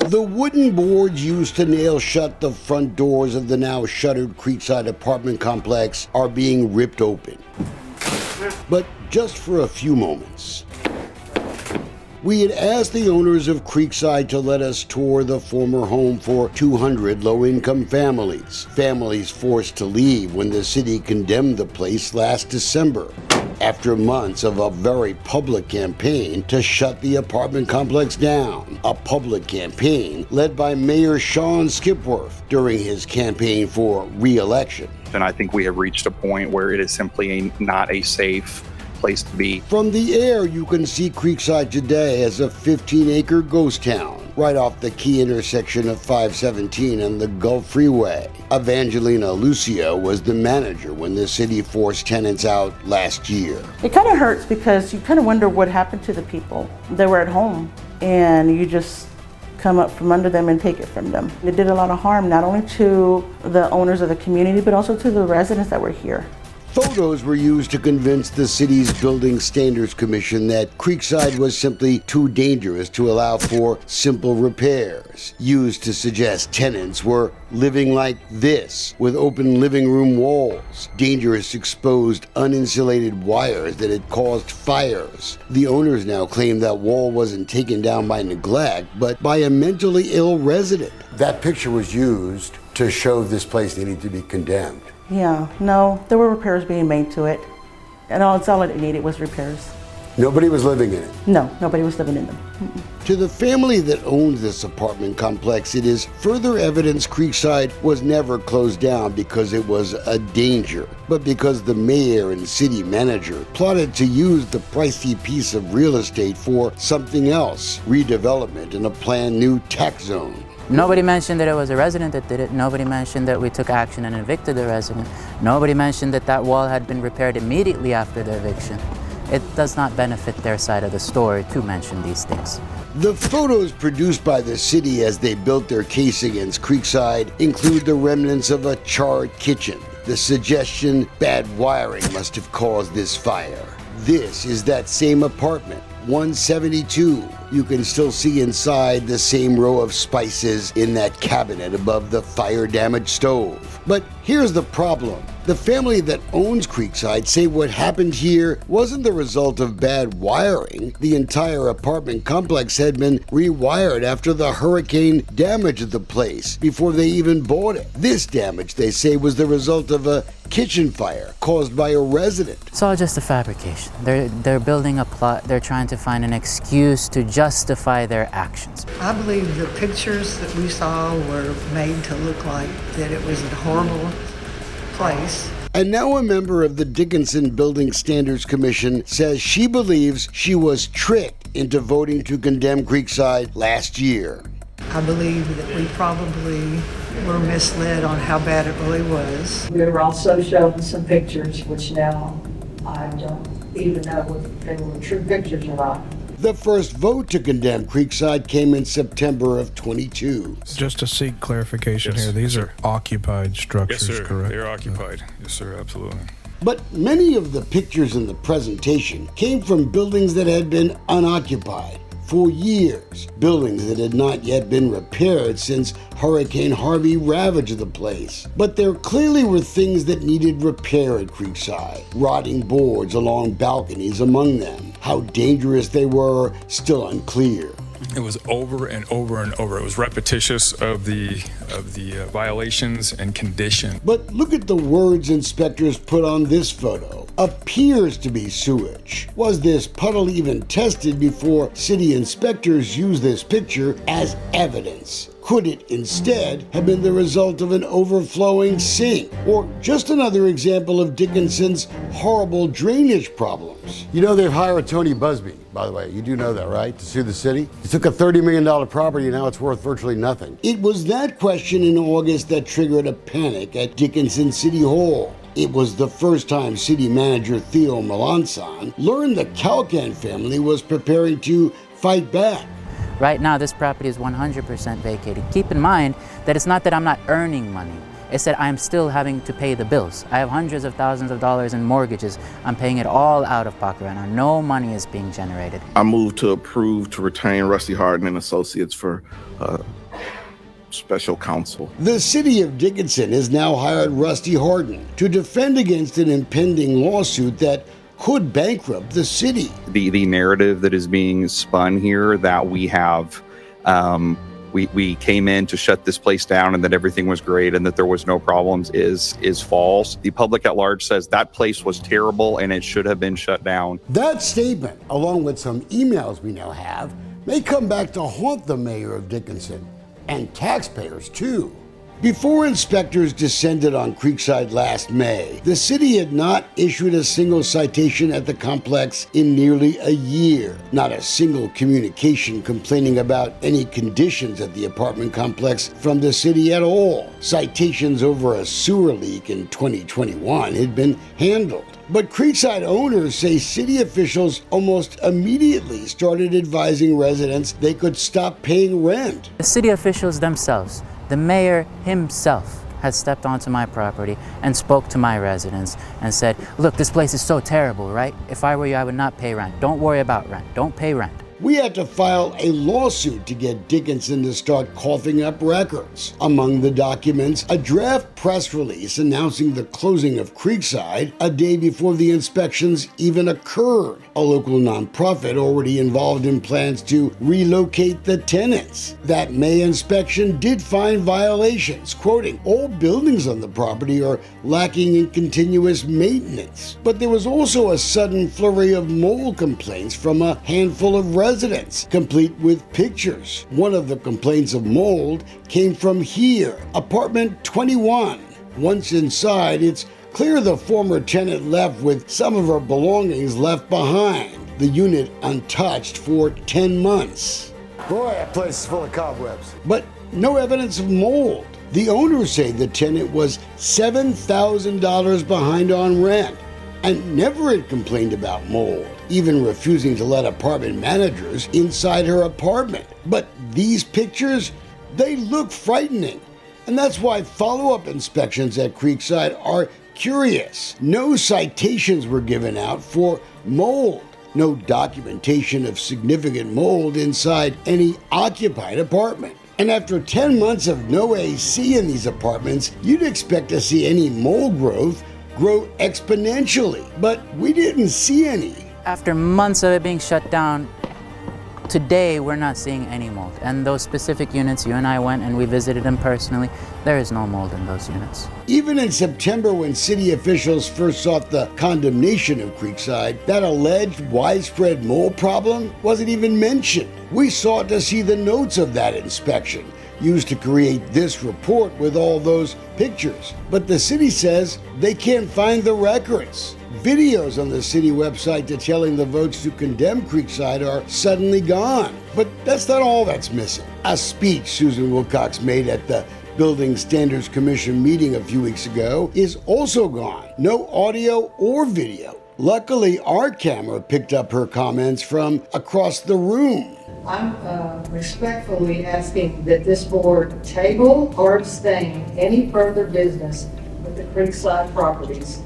The wooden boards used to nail shut the front doors of the now shuttered Creekside apartment complex are being ripped open. But just for a few moments. We had asked the owners of Creekside to let us tour the former home for 200 low-income families. Families forced to leave when the city condemned the place last December, after months of a very public campaign to shut the apartment complex down. A public campaign led by Mayor Sean Skipworth during his campaign for re-election. And I think we have reached a point where it is simply not a safe place to be. From the air, you can see Creekside today as a 15-acre ghost town, right off the key intersection of 517 and the Gulf Freeway. Evangelina Lucio was the manager when the city forced tenants out last year. It kind of hurts because you kind of wonder what happened to the people. They were at home, and you just come up from under them and take it from them. It did a lot of harm, not only to the owners of the community, but also to the residents that were here. Photos were used to convince the city's Building Standards Commission that Creekside was simply too dangerous to allow for simple repairs, used to suggest tenants were living like this, with open living room walls, dangerous exposed uninsulated wires that had caused fires. The owners now claim that wall wasn't taken down by neglect, but by a mentally ill resident. That picture was used to show this place needed to be condemned. Yeah, no, there were repairs being made to it, and all it needed was repairs. Nobody was living in it? No, nobody was living in them. To the family that owned this apartment complex, it is further evidence Creekside was never closed down because it was a danger, but because the mayor and city manager plotted to use the pricey piece of real estate for something else, redevelopment in a planned new tax zone. Nobody mentioned that it was a resident that did it. Nobody mentioned that we took action and evicted the resident. Nobody mentioned that that wall had been repaired immediately after the eviction. It does not benefit their side of the story to mention these things. The photos produced by the city as they built their case against Creekside include the remnants of a charred kitchen. The suggestion bad wiring must have caused this fire. This is that same apartment, 172. You can still see inside the same row of spices in that cabinet above the fire-damaged stove. But here's the problem. The family that owns Creekside say what happened here wasn't the result of bad wiring. The entire apartment complex had been rewired after the hurricane damaged the place before they even bought it. This damage, they say, was the result of a kitchen fire caused by a resident. It's all just a fabrication. They're building a plot. They're trying to find an excuse to justify their actions. I believe the pictures that we saw were made to look like that it was a horrible place. And now a member of the Dickinson Building Standards Commission says she believes she was tricked into voting to condemn Creekside last year. I believe that we probably were misled on how bad it really was. We were also shown some pictures, which now I don't even know if they were true pictures or not. The first vote to condemn Creekside came in September of 22. Just to seek clarification here, these are occupied structures, yes, sir. Correct? They're occupied. Yes, sir, absolutely. But many of the pictures in the presentation came from buildings that had been unoccupied for years, buildings that had not yet been repaired since Hurricane Harvey ravaged the place. But there clearly were things that needed repair at Creekside, rotting boards along balconies among them. How dangerous they were, still unclear. It was over and over and over. It was repetitious of the violations and condition. But look at the words inspectors put on this photo. Appears to be sewage. Was this puddle even tested before city inspectors used this picture as evidence? Could it instead have been the result of an overflowing sink? Or just another example of Dickinson's horrible drainage problems? You know they've hired Tony Busby, by the way. You do know that, right? To sue the city? He took a $30 million property and now it's worth virtually nothing. It was that question in August that triggered a panic at Dickinson City Hall. It was the first time city manager Theo Melanson learned the Calcan family was preparing to fight back. Right now, this property is 100% vacated. Keep in mind that it's not that I'm not earning money. It said I'm still having to pay the bills. I have hundreds of thousands of dollars in mortgages. I'm paying it all out of pocket right now. No money is being generated. I move to approve to retain Rusty Harden and Associates for special counsel. The city of Dickinson has now hired Rusty Harden to defend against an impending lawsuit that could bankrupt the city. The narrative that is being spun here that we have, we came in to shut this place down and that everything was great and that there was no problems is false. The public at large says that place was terrible and it should have been shut down. That statement, along with some emails we now have, may come back to haunt the mayor of Dickinson, and taxpayers too. Before inspectors descended on Creekside last May, the city had not issued a single citation at the complex in nearly a year. Not a single communication complaining about any conditions at the apartment complex from the city at all. Citations over a sewer leak in 2021 had been handled. But Creekside owners say city officials almost immediately started advising residents they could stop paying rent. The city officials themselves, the mayor himself, has stepped onto my property and spoke to my residents and said, look, this place is so terrible, right? If I were you, I would not pay rent. Don't worry about rent. Don't pay rent. We had to file a lawsuit to get Dickinson to start coughing up records. Among the documents, a draft press release announcing the closing of Creekside a day before the inspections even occurred. A local nonprofit already involved in plans to relocate the tenants. That May inspection did find violations, quoting, all buildings on the property are lacking in continuous maintenance. But there was also a sudden flurry of mold complaints from a handful of residents, complete with pictures. One of the complaints of mold came from here, apartment 21. Once inside, it's clear the former tenant left with some of her belongings left behind. The unit untouched for 10 months. Boy, that place is full of cobwebs. But no evidence of mold. The owners say the tenant was $7,000 behind on rent and never had complained about mold, even refusing to let apartment managers inside her apartment. But these pictures, they look frightening. And that's why follow-up inspections at Creekside are curious. No citations were given out for mold. No documentation of significant mold inside any occupied apartment. And after 10 months of no AC in these apartments, you'd expect to see any mold growth grow exponentially, but we didn't see any. After months of it being shut down, today we're not seeing any mold. And those specific units, you and I went and we visited them personally, there is no mold in those units. Even in September, when city officials first sought the condemnation of Creekside, that alleged widespread mold problem wasn't even mentioned. We sought to see the notes of that inspection, used to create this report with all those pictures. But the city says they can't find the records. Videos on the city website detailing the votes to condemn Creekside are suddenly gone. But that's not all that's missing. A speech Susan Wilcox made at the Building Standards Commission meeting a few weeks ago is also gone. No audio or video. Luckily, our camera picked up her comments from across the room. I'm respectfully asking that this board table or abstain any further business with the Creekside properties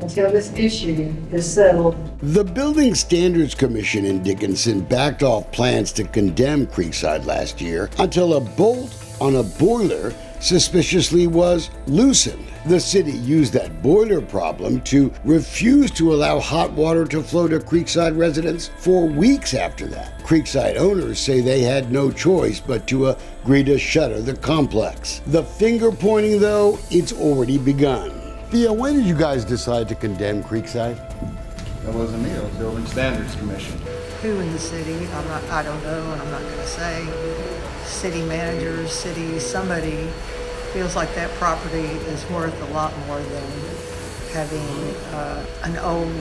until this issue is settled. The Building Standards Commission in Dickinson backed off plans to condemn Creekside last year until a bolt on a boiler suspiciously was loosened. The city used that boiler problem to refuse to allow hot water to flow to Creekside residents for weeks after that. Creekside owners say they had no choice but to agree to shutter the complex. The finger pointing, though, it's already begun. Thea, when did you guys decide to condemn Creekside? That wasn't me, it was the Building Standards Commission. Who in the city, I don't know, and I'm not gonna say. City managers, somebody feels like that property is worth a lot more than having an old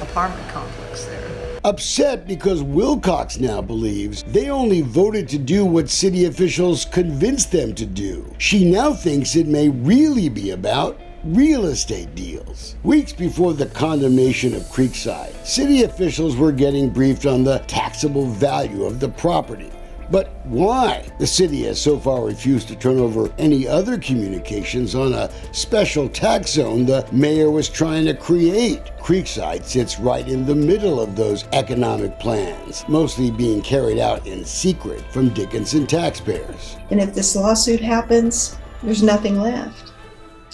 apartment complex there. Upset because Wilcox now believes they only voted to do what city officials convinced them to do. She now thinks it may really be about real estate deals. Weeks before the condemnation of Creekside, city officials were getting briefed on the taxable value of the property. But why? The city has so far refused to turn over any other communications on a special tax zone the mayor was trying to create. Creekside sits right in the middle of those economic plans, mostly being carried out in secret from Dickinson taxpayers. And if this lawsuit happens, there's nothing left.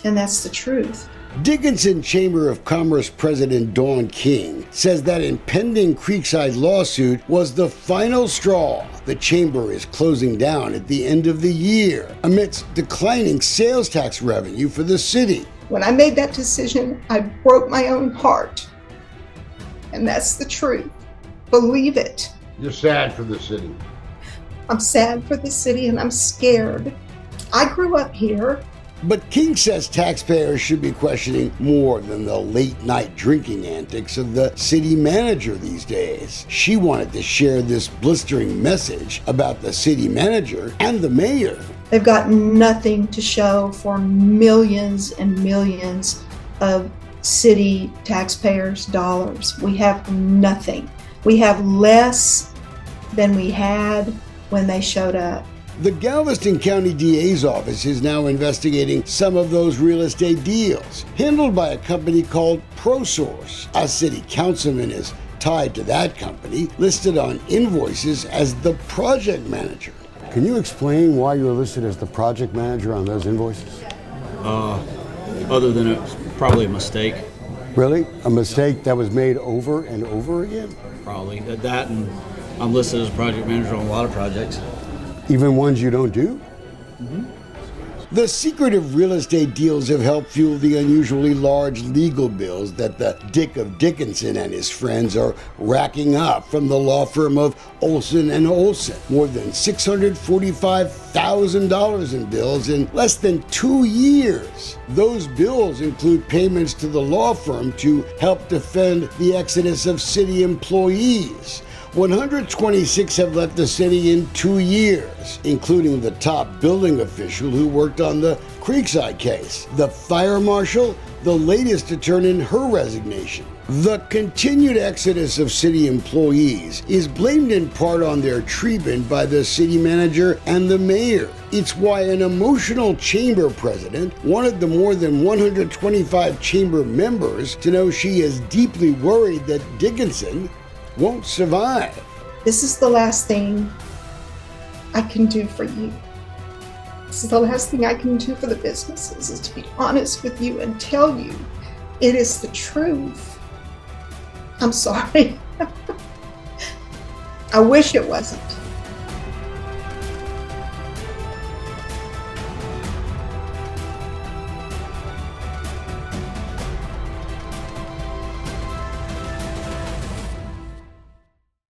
And that's the truth. Dickinson Chamber of Commerce President Dawn King says that impending Creekside lawsuit was the final straw. The chamber is closing down at the end of the year amidst declining sales tax revenue for the city. When I made that decision, I broke my own heart. And that's the truth. Believe it. You're sad for the city. I'm sad for the city and I'm scared. I grew up here. But King says taxpayers should be questioning more than the late-night drinking antics of the city manager these days. She wanted to share this blistering message about the city manager and the mayor. They've got nothing to show for millions and millions of city taxpayers' dollars. We have nothing. We have less than we had when they showed up. The Galveston County DA's office is now investigating some of those real estate deals, handled by a company called ProSource. A city councilman is tied to that company, listed on invoices as the project manager. Can you explain why you're listed as the project manager on those invoices? Other than it's probably a mistake. Really? A mistake that was made over and over again? Probably. That, and I'm listed as project manager on a lot of projects. Even ones you don't do? Mm-hmm. The secretive real estate deals have helped fuel the unusually large legal bills that the Dick of Dickinson and his friends are racking up from the law firm of Olson and Olson. More than $645,000 in bills in less than 2 years. Those bills include payments to the law firm to help defend the exodus of city employees. 126 have left the city in 2 years, including the top building official who worked on the Creekside case, the fire marshal, the latest to turn in her resignation. The continued exodus of city employees is blamed in part on their treatment by the city manager and the mayor. It's why an emotional chamber president wanted the more than 125 chamber members to know she is deeply worried that Dickinson won't survive. This is the last thing I can do for you. This is the last thing I can do for the businesses, is to be honest with you and tell you it is the truth. I'm sorry. I wish it wasn't.